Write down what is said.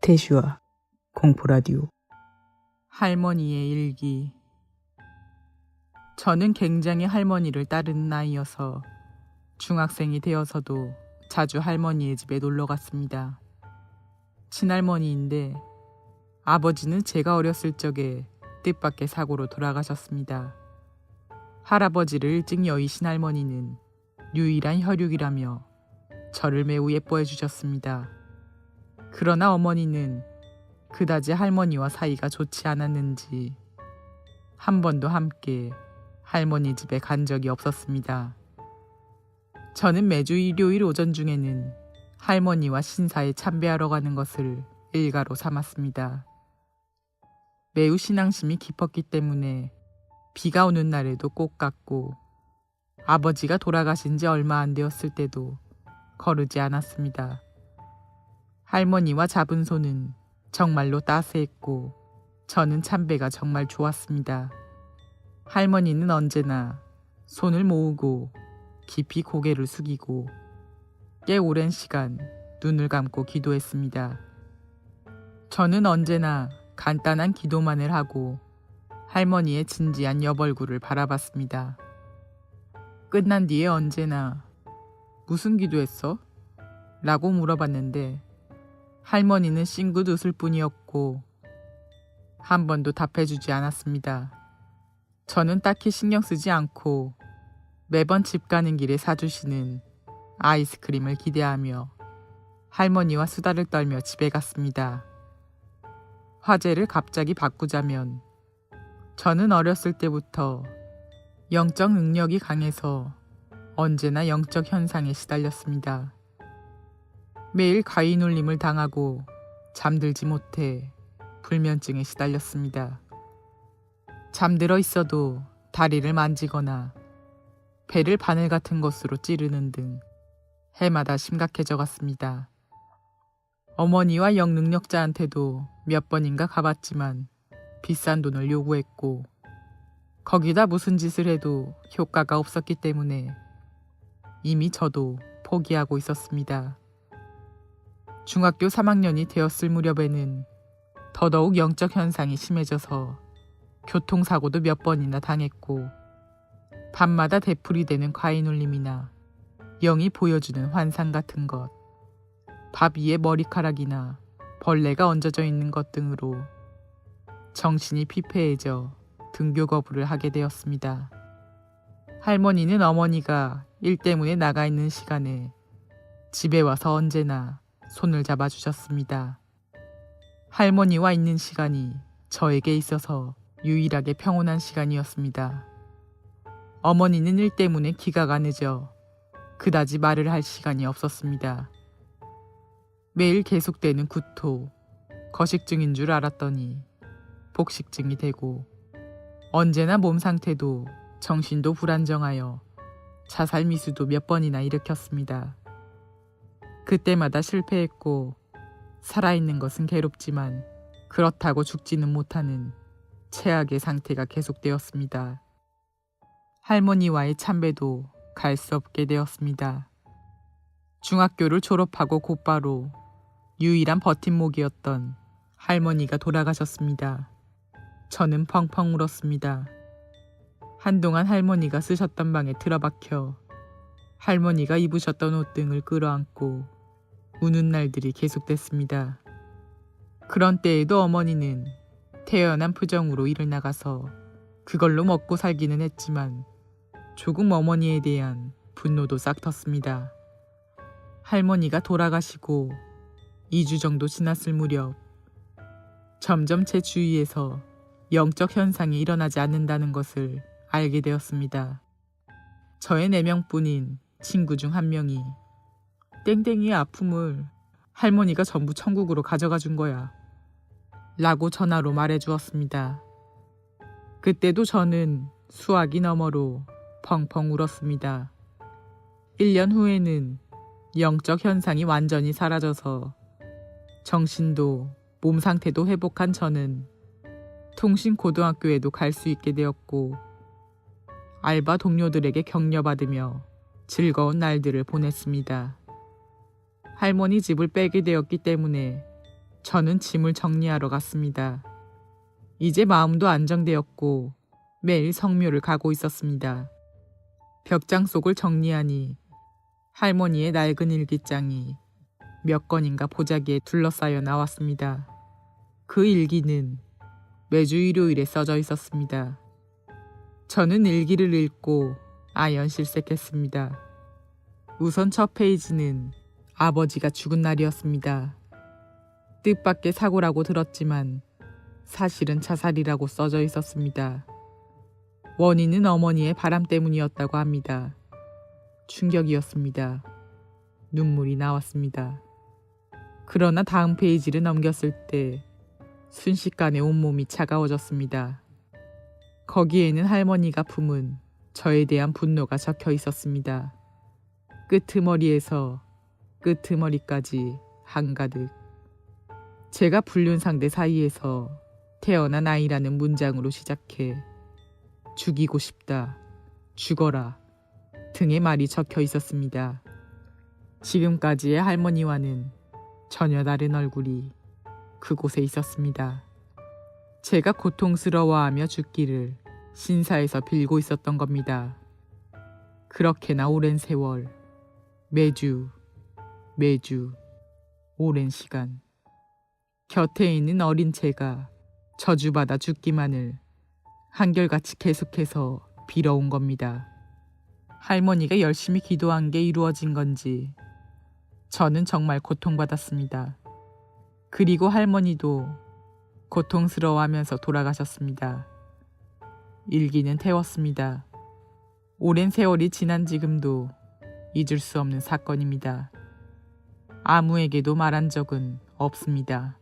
스테슈와 공포라디오. 할머니의 일기. 저는 굉장히 할머니를 따르는 아이여서 중학생이 되어서도 자주 할머니의 집에 놀러 갔습니다. 친할머니인데 아버지는 제가 어렸을 적에 뜻밖의 사고로 돌아가셨습니다. 할아버지를 일찍 여의신 할머니는 유일한 혈육이라며 저를 매우 예뻐해 주셨습니다. 그러나 어머니는 그다지 할머니와 사이가 좋지 않았는지 한 번도 함께 할머니 집에 간 적이 없었습니다. 저는 매주 일요일 오전 중에는 할머니와 신사에 참배하러 가는 것을 일가로 삼았습니다. 매우 신앙심이 깊었기 때문에 비가 오는 날에도 꼭 갔고 아버지가 돌아가신 지 얼마 안 되었을 때도 거르지 않았습니다. 할머니와 잡은 손은 정말로 따스했고 저는 참배가 정말 좋았습니다. 할머니는 언제나 손을 모으고 깊이 고개를 숙이고 꽤 오랜 시간 눈을 감고 기도했습니다. 저는 언제나 간단한 기도만을 하고 할머니의 진지한 옆얼굴을 바라봤습니다. 끝난 뒤에 언제나 무슨 기도했어? 라고 물어봤는데 할머니는 싱긋 웃을 뿐이었고 한 번도 답해주지 않았습니다. 저는 딱히 신경 쓰지 않고 매번 집 가는 길에 사주시는 아이스크림을 기대하며 할머니와 수다를 떨며 집에 갔습니다. 화제를 갑자기 바꾸자면 저는 어렸을 때부터 영적 능력이 강해서 언제나 영적 현상에 시달렸습니다. 매일 가위 눌림을 당하고 잠들지 못해 불면증에 시달렸습니다. 잠들어 있어도 다리를 만지거나 배를 바늘 같은 것으로 찌르는 등 해마다 심각해져 갔습니다. 어머니와 영능력자한테도 몇 번인가 가봤지만 비싼 돈을 요구했고 거기다 무슨 짓을 해도 효과가 없었기 때문에 이미 저도 포기하고 있었습니다. 중학교 3학년이 되었을 무렵에는 더더욱 영적 현상이 심해져서 교통사고도 몇 번이나 당했고 밤마다 되풀이되는 과잉 울림이나 영이 보여주는 환상 같은 것, 밥 위에 머리카락이나 벌레가 얹어져 있는 것 등으로 정신이 피폐해져 등교 거부를 하게 되었습니다. 할머니는 어머니가 일 때문에 나가 있는 시간에 집에 와서 언제나 손을 잡아주셨습니다. 할머니와 있는 시간이 저에게 있어서 유일하게 평온한 시간이었습니다. 어머니는 일 때문에 기가가 늦어 그다지 말을 할 시간이 없었습니다. 매일 계속되는 구토, 거식증인 줄 알았더니 복식증이 되고 언제나 몸 상태도 정신도 불안정하여 자살 미수도 몇 번이나 일으켰습니다. 그때마다 실패했고 살아있는 것은 괴롭지만 그렇다고 죽지는 못하는 최악의 상태가 계속되었습니다. 할머니와의 참배도 갈 수 없게 되었습니다. 중학교를 졸업하고 곧바로 유일한 버팀목이었던 할머니가 돌아가셨습니다. 저는 펑펑 울었습니다. 한동안 할머니가 쓰셨던 방에 틀어박혀 할머니가 입으셨던 옷 등을 끌어안고 우는 날들이 계속됐습니다. 그런 때에도 어머니는 태연한 표정으로 일을 나가서 그걸로 먹고 살기는 했지만 조금 어머니에 대한 분노도 싹 텄습니다. 할머니가 돌아가시고 2주 정도 지났을 무렵 점점 제 주위에서 영적 현상이 일어나지 않는다는 것을 알게 되었습니다. 저의 4명뿐인 친구 중 한 명이 땡땡이의 아픔을 할머니가 전부 천국으로 가져가 준 거야 라고 전화로 말해 주었습니다. 그때도 저는 수화기 너머로 펑펑 울었습니다. 1년 후에는 영적 현상이 완전히 사라져서 정신도 몸 상태도 회복한 저는 통신고등학교에도 갈 수 있게 되었고 알바 동료들에게 격려받으며 즐거운 날들을 보냈습니다. 할머니 집을 빼게 되었기 때문에 저는 짐을 정리하러 갔습니다. 이제 마음도 안정되었고 매일 성묘를 가고 있었습니다. 벽장 속을 정리하니 할머니의 낡은 일기장이 몇 건인가 보자기에 둘러싸여 나왔습니다. 그 일기는 매주 일요일에 써져 있었습니다. 저는 일기를 읽고 아연실색했습니다. 우선 첫 페이지는 아버지가 죽은 날이었습니다. 뜻밖의 사고라고 들었지만 사실은 자살이라고 써져 있었습니다. 원인은 어머니의 바람 때문이었다고 합니다. 충격이었습니다. 눈물이 나왔습니다. 그러나 다음 페이지를 넘겼을 때 순식간에 온몸이 차가워졌습니다. 거기에는 할머니가 품은 저에 대한 분노가 적혀 있었습니다. 끄트머리에서 끄트머리까지 한가득. 제가 불륜상대 사이에서 태어난 아이라는 문장으로 시작해 죽이고 싶다, 죽어라 등의 말이 적혀 있었습니다. 지금까지의 할머니와는 전혀 다른 얼굴이 그곳에 있었습니다. 제가 고통스러워하며 죽기를 신사에서 빌고 있었던 겁니다. 그렇게나 오랜 세월, 매주 오랜 시간 곁에 있는 어린 제가 저주받아 죽기만을 한결같이 계속해서 빌어온 겁니다. 할머니가 열심히 기도한 게 이루어진 건지 저는 정말 고통받았습니다. 그리고 할머니도 고통스러워하면서 돌아가셨습니다. 일기는 태웠습니다. 오랜 세월이 지난 지금도 잊을 수 없는 사건입니다. 아무에게도 말한 적은 없습니다.